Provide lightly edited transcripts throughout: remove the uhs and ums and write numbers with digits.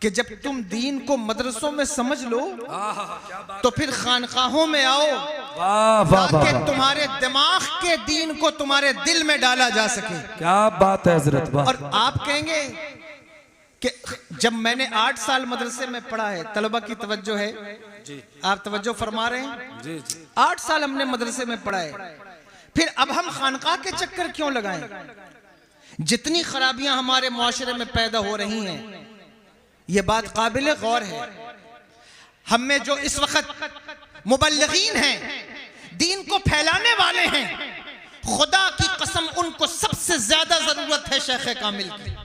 कि जब तुम दीन को मदरसों में समझ लो तो फिर खानकाहों में आओ ताकि तुम्हारे दिमाग के दीन को तुम्हारे दिल में डाला जा सके। क्या बात है हजरत। और आप कहेंगे कि जब मैंने 8 साल मदरसे में पढ़ा है, तलबा की तवज्जो है जी, आप तवज्जो फरमा रहे हैं जी जी। 8 साल हमने मदरसे में पढ़ा है, फिर अब हम खानकाह के चक्कर क्यों लगाएं? जितनी खराबियां हमारे मुआशरे में पैदा हो रही हैं, ये बात काबिल गौर है। हम में जो इस वक्त मुबल्लिगीन हैं, दीन को फैलाने वाले हैं, खुदा की कसम उनको सबसे ज्यादा जरूरत है शेख कामिल की।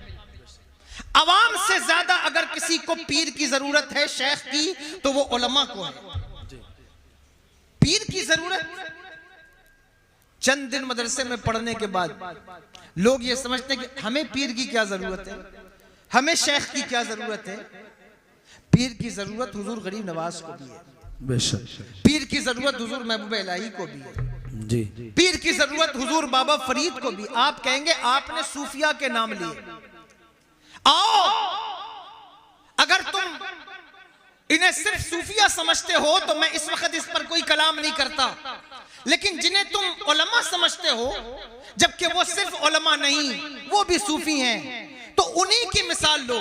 अवाम से ज्यादा अगर किसी को पीर की जरूरत है शेख की, तो वो उलमा को है। पीर की जरूरत चंद दिन मदरसे में पढ़ने के बाद लोग ये समझते हैं कि हमें पीर की क्या जरूरत है, हमें शेख की क्या जरूरत है। पीर की जरूरत हुजूर गरीब नवाज को भी है, बेशक। पीर की जरूरत हुजूर महबूब इलाही को भी है जी। पीर की जरूरत हुजूर बाबा फरीद को भी। आप कहेंगे आपने सूफिया के नाम लिए, आओ अगर तुम इन्हें सिर्फ सूफिया समझते हो तो मैं इस वक्त इस पर कोई कलाम नहीं करता, लेकिन जिन्हें तुम उलमा समझते हो, जबकि वो सिर्फ उलमा नहीं, वो भी सूफी हैं, तो उन्हीं की मिसाल लो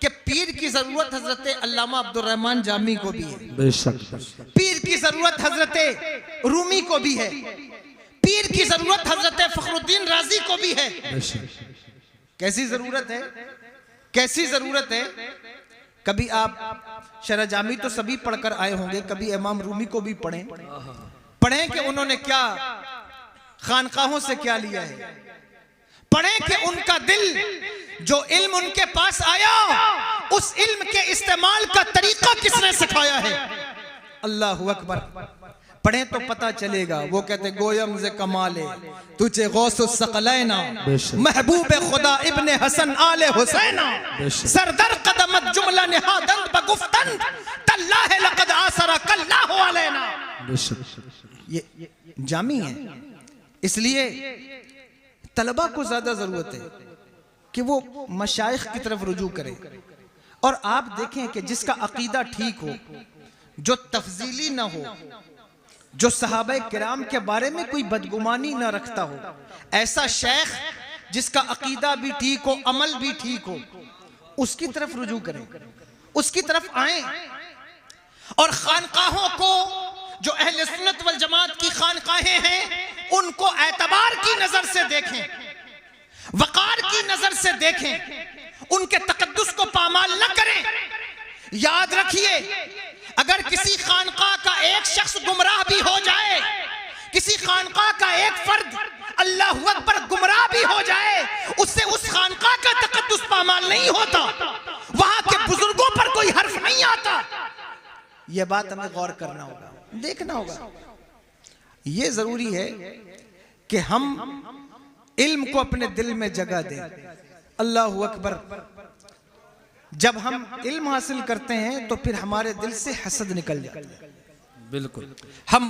कि पीर की जरूरत हजरत अल्लामा अब्दुल रहमान जामी को भी है, बेशक। पीर की जरूरत हजरत रूमी को भी है, पीर की जरूरत हजरत फखरुद्दीन राजी को भी है, बेशक। कैसी जरूरत है, कैसी जरूरत है। कभी आप शरह जामी तो सभी पढ़कर आए होंगे, कभी इमाम रूमी को भी पढ़ें कि उन्होंने क्या खानकाहों से क्या लिया है, पढ़ें कि उनका दिल जो इल्म उनके पास आया, उस इल्म के इस्तेमाल का तरीका किसने सिखाया है। अल्लाहु अकबर। पढ़ें तो पता चलेगा। वो कहते गोयम से कमाले तुझे गौसुस सकलैना, महबूब खुदा इब्ने हसन आले हुसैना, सरदर कदमत जुमला निहादंद बगुफ्तन तल्लाह लक़द आसरा कल्लाहु अलैना। ये जामी है, इसलिए तलबा को ज्यादा जरूरत है कि वो मशाइख की तरफ रुजू करें। और आप देखें कि जिसका अकीदा ठीक हो, जो तफजीली ना हो, जो सहाबा किराम के बारे में कोई बदगुमानी ना रखता हो, ऐसा शेख जिसका अकीदा भी ठीक हो, अमल भी ठीक हो, उसकी तरफ रुजू करें, उसकी तरफ आए। और खानकाहों को, जो अहले सुन्नत वल जमात की खानकाहें हैं, उनको एतबार की नजर से देखें, वकार की नजर से देखें, उनके तकद्दुस को पामाल न करें। याद रखिए, अगर किसी खानका का एक शख्स गुमराह भी हो जाए, किसी खानका का एक फर्द अल्लाहु अकबर गुमराह भी हो जाए, उससे उस खानका का तकद्दुस पामाल नहीं होता, वहां के बुजुर्गों पर कोई हर्फ नहीं आता। यह बात हमें गौर करना होगा, देखना होगा। यह जरूरी है कि हम इल्म को अपने दिल में जगह दें। अल्लाहु अकबर। जब हम इल्म हासिल करते हैं तो फिर हमारे दिल से हसद निकल जाता है, बिल्कुल। हम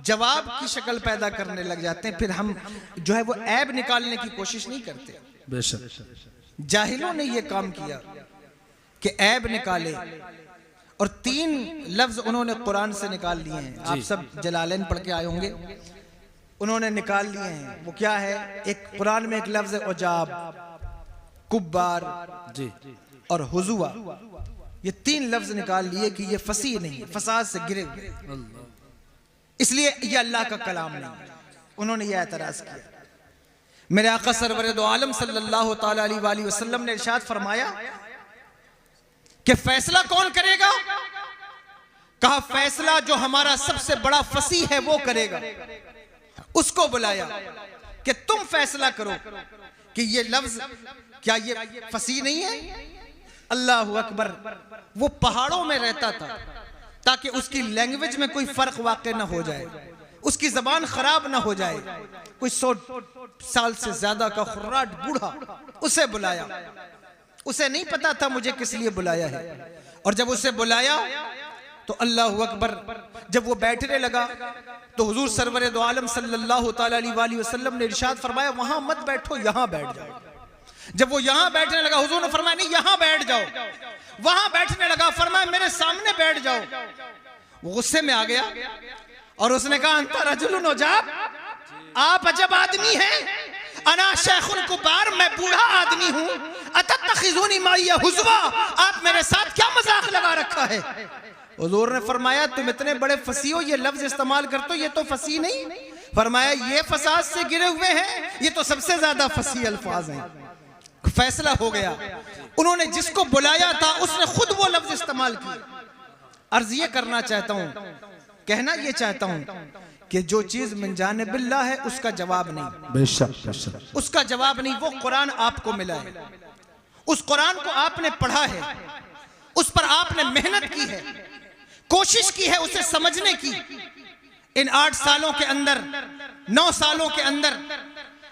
जवाब की शक्ल पैदा करने लग जाते हैं, फिर हम जो है वो ऐब निकालने की कोशिश नहीं करते, बेशक। जाहिलों ने ये काम किया कि ऐब निकाले, और 3 लफ्ज उन्होंने कुरान से निकाल लिए हैं। आप सब जलालैन पढ़ के आए होंगे, उन्होंने निकाल लिए हैं। वो क्या है? एक कुरान में एक लफ्ज है उजाब, कुब्बार जी, और हुजुआ। ये 3 लफ्ज निकाल लिए कि ये फसीह नहीं है, फसाद से गिरे हुए, इसलिए ये अल्लाह का कलाम नहीं। उन्होंने ये एतराज किया। मेरे आका सरवर दो आलम सल्लल्लाहु तआला अलैहि वसल्लम ने इरशाद फरमाया कि फैसला कौन करेगा? कहा फैसला जो हमारा सबसे बड़ा फसीह है वो करेगा। उसको बुलाया कि तुम फैसला करो कि ये लफ्ज क्या ये फसीह नहीं है? अल्लाहु अकबर। वो पहाड़ों में रहता था ताकि उसकी लैंग्वेज में कोई फर्क वाक़ई ना हो जाए, उसकी जबान खराब ना हो जाए। कोई 100 साल से ज्यादा का खुर्राट बूढ़ा, उसे बुलाया। उसे नहीं पता था मुझे किस लिए बुलाया है, और जब उसे बुलाया तो अल्लाहु अकबर, जब वो बैठने लगा तो हुजूर सरवर दो आलम सल्लल्लाहु तआला अलैहि वसल्लम ने इरशाद फरमाया, वहां मत बैठो, यहां बैठ जाओ। जब वो यहां बैठने लगा, हुजूर ने फरमाया नहीं यहां बैठ जाओ। वहां बैठने लगा, फरमाया मेरे सामने बैठ जाओ। वो गुस्से में आ गया और उसने कहा अंता रजुलुन उजाब, आप अजब आदमी हैं। अना शेखुन कुबार, मैं बूढ़ा आदमी हूं। अतत्तखिज़ूनी माइया हुज़वा, आप मेरे साथ क्या मजाक लगा रखा है। हुजूर ने फरमाया तुम इतने बड़े फसीह हो, ये लफ्ज इस्तेमाल करते हो, ये तो फसीह नहीं। फरमाया ये फसाद से गिरे हुए हैं, ये तो सबसे ज्यादा फसीह अल्फाज हैं। फैसला हो गया, उन्होंने जिसको बुलाया था उसने खुद वो लफ्ज इस्तेमाल किया। अर्ज ये करना चाहता हूं, कहना ये चाहता हूं कि जो चीज मिन जानिबिल्लाह है उसका जवाब नहीं, बेशक उसका जवाब नहीं। वो कुरान आपको मिला है, उस कुरान को आपने पढ़ा है, उस पर आपने मेहनत की है, कोशिश की है उसे समझने की। इन 8 सालों के अंदर, 9 सालों के अंदर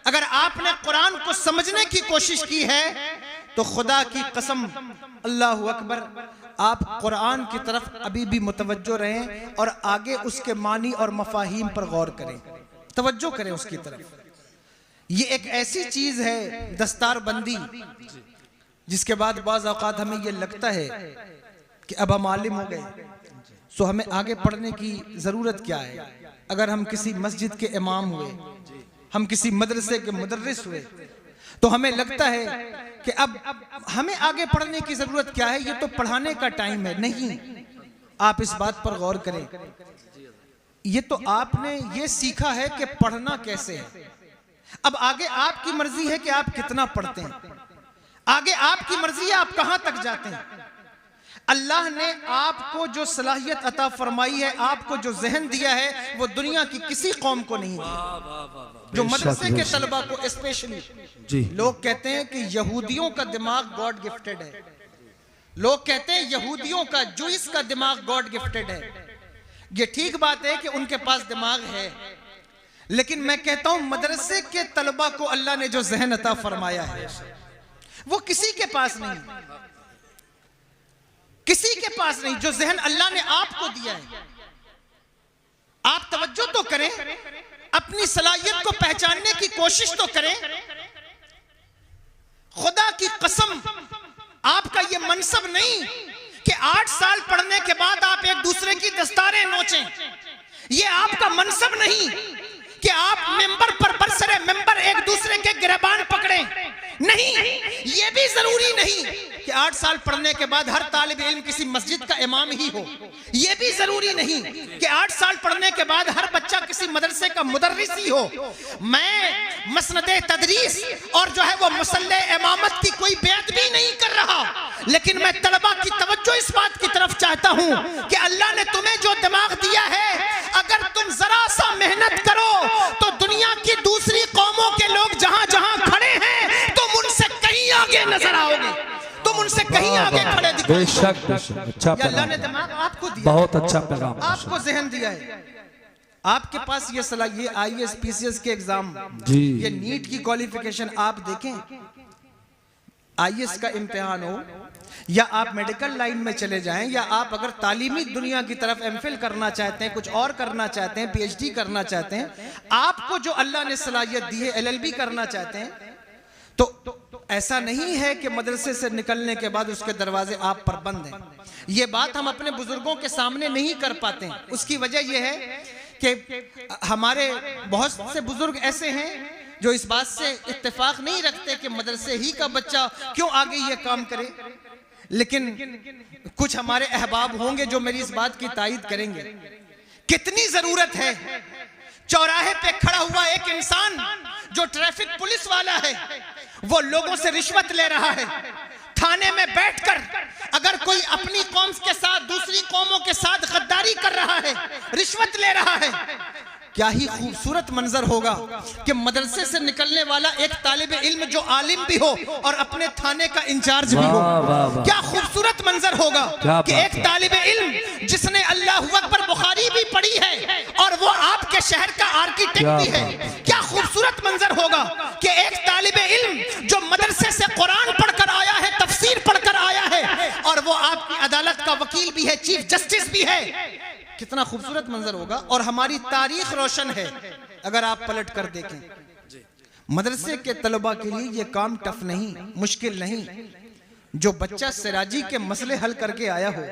अगर आपने कुरान को समझने की कोशिश की है तो खुदा की कसम, अल्लाह अकबर, आप कुरान की तरफ अभी भी मुतवज्जो रहें और आगे उसके मानी और मफाहीम पर गौर करें, तवज्जो करें उसकी तरफ। ये एक ऐसी चीज है दस्तारबंदी, जिसके बाद बाज़ औक़ात हमें ये लगता है कि अब हम आलिम हो गए, सो हमें आगे पढ़ने की जरूरत क्या है। अगर हम किसी मस्जिद के इमाम हुए, हम किसी मदरसे के मुदर्रिस हुए, तो हमें लगता है कि अब हमें आगे पढ़ने की जरूरत क्या है, ये तो पढ़ाने का टाइम है। नहीं, आप इस बात पर गौर करें, ये तो आपने ये सीखा है कि पढ़ना कैसे है। अब आगे आपकी मर्जी है कि आप कितना पढ़ते हैं, आगे आपकी मर्जी है आप कहां तक जाते हैं। अल्लाह ने आपको जो सलाहियत अता फरमाई है, आपको जो जहन दिया है, वो दुनिया की किसी कौम को नहीं दिया। जो मदरसे के तलबा को स्पेशली, लोग कहते हैं कि यहूदियों का दिमाग गॉड गिफ्टेड है, लोग कहते हैं यहूदियों का, जूइस का दिमाग गॉड गिफ्टेड है। ये ठीक बात है कि उनके पास दिमाग है, लेकिन मैं कहता हूं मदरसे के तलबा को अल्लाह ने जो जहन अता फरमाया है वो किसी के पास नहीं, किसी के पास नहीं। जो जहन अल्लाह ने आपको दिया है, आप तवज्जो तो करें, अपनी सलाहियत को पहचानने की कोशिश तो करें। खुदा की कसम, आपका ये मनसब नहीं कि 8 साल पढ़ने के बाद आप एक दूसरे की दस्तारें नोचें। ये आपका मनसब नहीं कि आप मेंबर पर बरसरे मेंबर एक दूसरे के गिरबान पकड़ें। नहीं, ये भी जरूरी नहीं कि 8 साल पढ़ने के बाद हर तालिब इल्म किसी मस्जिद का इमाम ही हो। ये भी जरूरी नहीं कि 8 साल पढ़ने के बाद हर बच्चा किसी मदरसे का मुदर्रिस ही हो। मैं मसनदे तदरीस और जो है वो मुसल्ले इमामत की कोई बेअदबी नहीं कर रहा, लेकिन मैं तलबा की तवज्जो इस बात की तरफ चाहता हूं कि अल्लाह ने तुम्हें जो दिमाग दिया है, अगर तुम जरा सा मेहनत करो तो दुनिया की दूसरी कौमों के लोग जहां जहां खड़े हैं तुम उनसे कहीं आगे नजर आओगे, तुम उनसे कहीं आगे खड़े दिखोगे। बेशक अच्छा, अल्लाह ने दिमाग आपको दिया, बहुत अच्छा पैगाम, आपको जहन दिया है, आपके पास ये सलाह, ये IAS PCS के एग्जाम, ये नीट की क्वालिफिकेशन आप देखें, IAS का इम्तिहान हो या आप मेडिकल लाइन में चले जाएं, या आप अगर तालीमी दुनिया की तरफ MPhil करना चाहते हैं, कुछ और करना चाहते हैं, PhD करना चाहते हैं, आपको जो अल्लाह ने सलाहियत दी है, LLB करना चाहते हैं, तो ऐसा नहीं है कि मदरसे से निकलने के बाद उसके दरवाजे आप पर बंद हैं। ये बात हम अपने बुजुर्गों के सामने नहीं कर पाते हैं। उसकी वजह यह है कि हमारे बहुत से बुजुर्ग ऐसे हैं जो इस बात से इत्तेफाक नहीं रखते कि मदरसे ही का बच्चा क्यों आगे ये काम करे, लेकिन कुछ हमारे अहबाब होंगे जो मेरी इस बात की तायीद करेंगे। कितनी जरूरत है चौराहे पे खड़ा हुआ एक इंसान जो ट्रैफिक पुलिस वाला है, वो लोगों से रिश्वत ले रहा है। थाने में बैठकर अगर कोई अपनी कौम के साथ दूसरी कौमों के साथ गद्दारी कर रहा है, रिश्वत ले रहा है, क्या ही खूबसूरत मंजर होगा कि मदरसे से निकलने वाला एक तालिब इल्म जो आलिम भी हो और अपने थाने का इंचार्ज भी हो। क्या खूबसूरत मंजर होगा कि एक तालिब इल्म जिसने अल्लाह अकबर बुखारी भी पढ़ी है और वो आपके शहर का आर्किटेक्ट भी है। क्या खूबसूरत मंजर होगा कि एक तालिब इल्म जो मदरसे से कुरान पढ़कर आया है, तफसीर पढ़कर आया है, और वो आपकी अदालत का वकील भी है, चीफ जस्टिस भी है। कितना खूबसूरत मंजर होगा। और हमारी तारीख रोशन है अगर आप पलट कर देखें। मदरसे के तलबा के लिए ये काम टफ नहीं, मुश्किल नहीं। जो बच्चा सिराजी के मसले हल करके आया हो,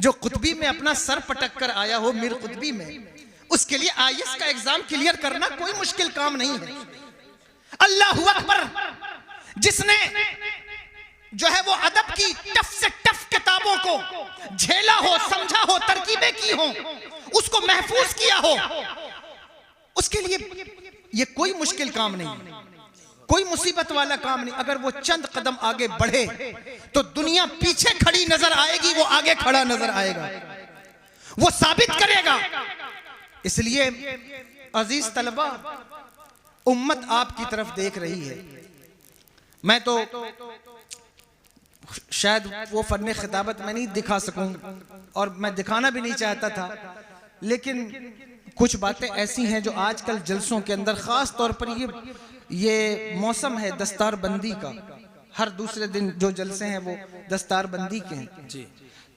जो कुतबी में अपना सर पटक कर आया हो, मीर कुतबी में, उसके लिए आईएएस का एग्जाम क्लियर करना कोई मुश्किल काम नहीं है। अल्लाहू अकबर। जिसने जो है वो अदब की टफ से टफ किताबों को झेला हो, समझा हो, तरकीबें की हो, उसको महफूज किया हो, उसके लिए ये कोई मुश्किल काम नहीं, कोई मुसीबत वाला काम नहीं। अगर वो चंद कदम आगे बढ़े तो दुनिया पीछे खड़ी नजर आएगी, वो आगे खड़ा नजर आएगा, वो साबित करेगा। इसलिए अजीज तलबा, उम्मत आपकी तरफ देख रही है। मैं तो शायद वो फन्ने खिताबत में नहीं दिखा सकूं, और मैं दिखाना भी नहीं चाहता था, लेकिन कुछ बातें ऐसी हैं जो आजकल जलसों के अंदर, खास तौर पर ये मौसम है दस्तार बंदी का, हर दूसरे दिन जो जलसे हैं वो दस्तार बंदी के हैं जी।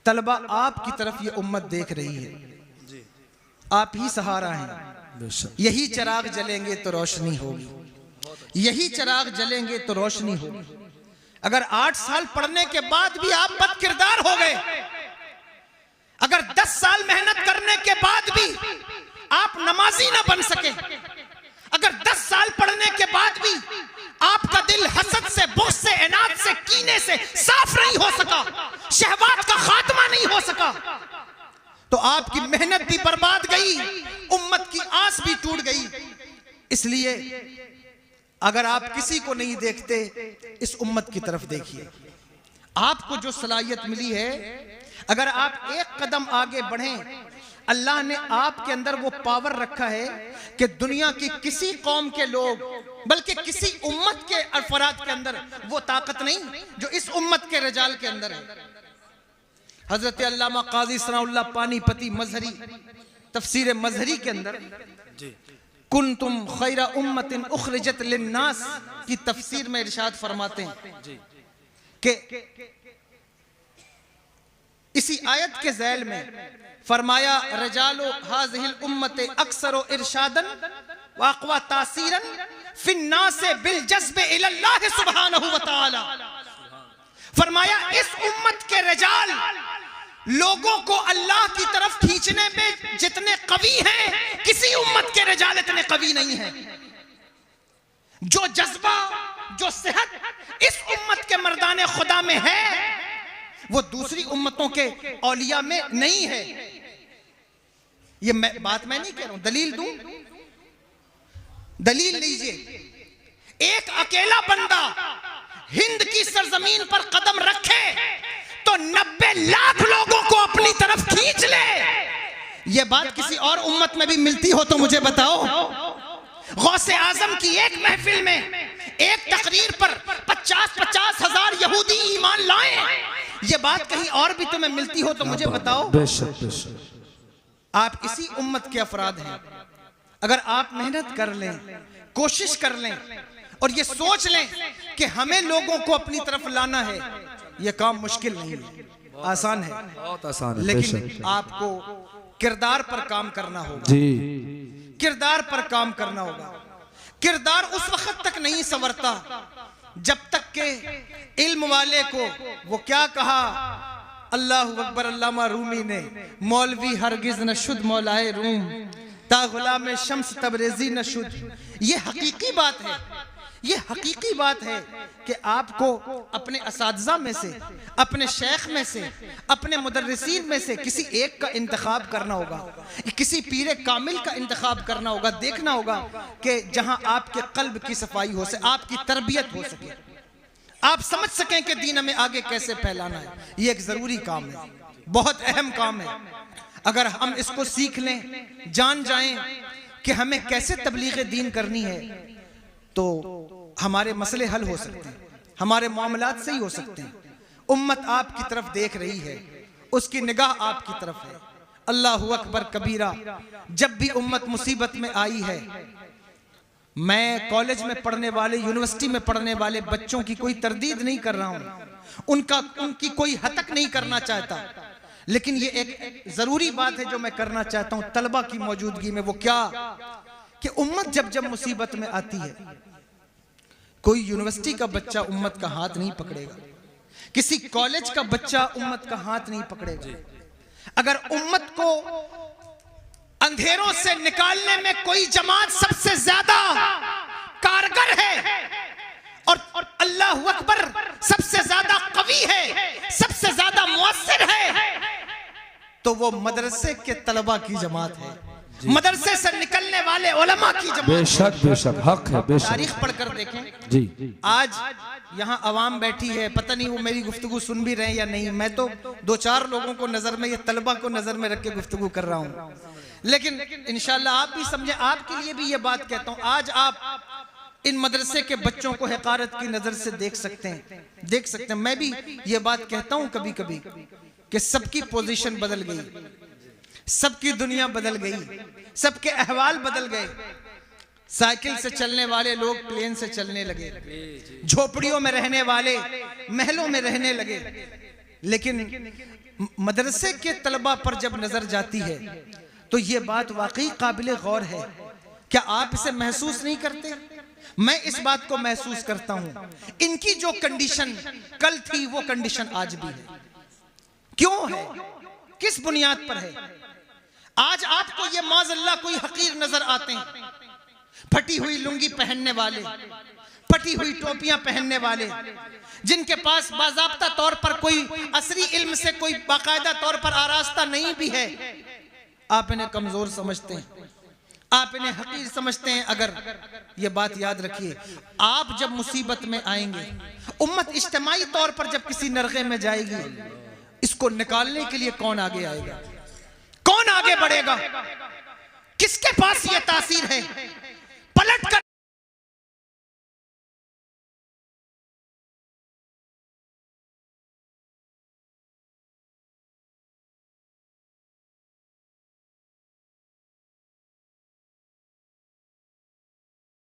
तलबा आपकी तरफ ये उम्मत देख रही है जी। आप ही सहारा हैं। यही चिराग जलेंगे तो रोशनी होगी, यही चिराग जलेंगे तो रोशनी होगी। अगर 8 साल पढ़ने के बाद भी आप बदकिरदार हो गए, अगर 10 साल मेहनत करने के बाद भी आप नमाजी ना बन सके, अगर 10 साल पढ़ने के बाद भी आपका दिल हसद से, बुग़्ज़ से, इनाद से, कीने से साफ नहीं हो सका, शहवात का खात्मा नहीं हो सका, तो आपकी मेहनत भी बर्बाद गई, उम्मत की आस भी टूट गई। इसलिए अगर आप किसी को नहीं देखते, इस उम्मत की तरफ देखिए। आपको जो सलाहियत मिली है, अगर आप एक कदम आगे बढ़ें, अल्लाह ने आपके अंदर वो पावर रखा है कि दुनिया की किसी कौम के लोग, बल्कि किसी उम्मत के अफराद के अंदर वो ताकत नहीं जो इस उम्मत के रिजाल के अंदर है। हजरत अल्लामा काजी सनाउल्लाह पानीपती मजहरी तफसीर मजहरी के अंदर कुंतुम खैरा उम्मतिन उखरिजत लिन्नास की तफसीर में इरशाद फरमाते हैं कि इसी आयत के ज़ैल में फरमाया, रजालो हाज़िहिल उम्मत अक्सरो इरशादन व अक़वा तासीरन फिन्नासे बिल जज़्ब इलल्लाह सुब्हानहु व तआला। फरमाया इस उम्मत के रजाल लोगों को अल्लाह की तरफ खींचने में जितने कवि हैं, किसी उम्मत के रजाल इतने कवि नहीं हैं। जो जज्बा, जो सेहत इस उम्मत के मर्दाने खुदा में है, वो दूसरी उम्मतों के औलिया में नहीं है। ये बात मैं नहीं कह रहा हूं, दलील दूं, दलील लीजिए। एक अकेला बंदा हिंद की सरजमीन पर कदम रखे तो 90 लाख लोगों को अपनी तरफ खींच ले। ये बात किसी और उम्मत में भी मिलती हो तो मुझे बताओ। गौसे आजम की एक महफिल में, एक तकरीर पर 50-50 हजार यहूदी ईमान लाए। ये बात कहीं और भी तुम्हें मिलती हो तो मुझे बताओ। आप इसी उम्मत के अफराद हैं। अगर आप मेहनत कर लें, कोशिश कर लें और ये सोच लें कि हमें लोगों को अपनी तरफ लाना है, ये काम मुश्किल नहीं है, आसान है, बहुत आसान है। लेकिन आपको किरदार पर काम करना होगा जी, किरदार पर काम करना होगा। किरदार उस वक्त तक नहीं संवरता जब तक के इल्म वाले को, वो क्या कहा अल्लाह अकबर, अल्लामा रूमी ने, मौलवी हरगिज न शुद्ध मौलाए रूम ता गुलाम शम्स तबरेजी न शुद्ध। ये हकीकी बात है, ये हकीकी बात है कि आपको अपने असातिज़ा में से, अपने शेख में से, अपने मुदर्रिसीन में से किसी एक का इंतखाब करना होगा, किसी पीरे कामिल का इंतखाब करना होगा। देखना होगा कि जहां आपके कल्ब की सफाई हो सके, आपकी तरबियत हो सके, आप समझ सकें कि दीन में आगे कैसे फैलाना है। ये एक जरूरी काम है, बहुत अहम काम है। अगर हम इसको सीख लें, जान जाएं कि हमें कैसे तबलीग दीन करनी है, तो हमारे मसले हल हो सकते हैं, हमारे मामलात सही हो सकते हैं। उम्मत आपकी तरफ देख रही है, उसकी निगाह आपकी तरफ है। अल्लाहु अकबर कबीरा। जब भी उम्मत मुसीबत में आई है, मैं कॉलेज में पढ़ने वाले, यूनिवर्सिटी में पढ़ने वाले बच्चों की कोई तरदीद नहीं कर रहा हूं, उनकी कोई हतक नहीं करना चाहता, लेकिन ये एक जरूरी बात है जो मैं करना चाहता हूं तलबा की मौजूदगी में। वो क्या कि उम्मत जब जब मुसीबत में आती है, कोई यूनिवर्सिटी का बच्चा उम्मत का हाथ नहीं पकड़ेगा, किसी कॉलेज का बच्चा उम्मत का हाथ नहीं पकड़ेगा। अगर उम्मत को अंधेरों से निकालने में कोई जमात सबसे ज्यादा कारगर है और अल्लाह अकबर सबसे ज्यादा कवी है, सबसे ज्यादा मुअस्सिर है, तो वो मदरसे के तलबा की जमात है, मदरसे से निकलने वाले उलमा की जमात। बेशक हक है, बेशक। तारीख पढ़कर देखें जी। आज यहाँ अवाम बैठी है, पता नहीं वो मेरी गुफ्तगू सुन भी रहे हैं या नहीं। मैं तो दो चार लोगों को नजर में, ये तलबा को नजर में रख के गुफ्तगू कर रहा हूँ, लेकिन इंशाल्लाह आप भी समझे, आपके लिए भी ये बात कहता हूँ। आज आप इन मदरसे के बच्चों को हकारत की नजर से देख सकते हैं। मैं भी ये बात कहता हूँ कभी कभी कि सबकी पोजीशन बदल गई, सबकी दुनिया बदल गई, सबके अहवाल बदल गए। साइकिल से चलने वाले लोग प्लेन से चलने लगे, झोपड़ियों में रहने वाले महलों में रहने लगे। लेकिन मदरसे के तलबा पर जब नजर जाती है तो ये बात वाकई काबिल गौर है। क्या आप इसे महसूस नहीं करते? मैं इस बात को महसूस करता हूं। इनकी जो कंडीशन कल थी वो कंडीशन आज भी है। क्यों है? किस बुनियाद पर है? आज आपको ये माज़अल्लाह कोई हकीर नजर आते हैं, फटी हुई लुंगी पहनने वाले, फटी हुई टोपियां पहनने वाले, जिनके पास बाज़ाब्ता तौर पर कोई असरी इल्म से कोई बाकायदा तौर पर आरास्ता नहीं भी है। आप इन्हें कमजोर समझते हैं, आप इन्हें हकीर समझते हैं। अगर ये बात याद रखिए, आप जब मुसीबत में आएंगे, उम्मत इज्तिमाई तौर पर जब किसी नरगे में जाएगी, इसको निकालने के लिए कौन आगे आएगा? कौन आगे बढ़ेगा? किसके पास ये तासीर है? पलट कर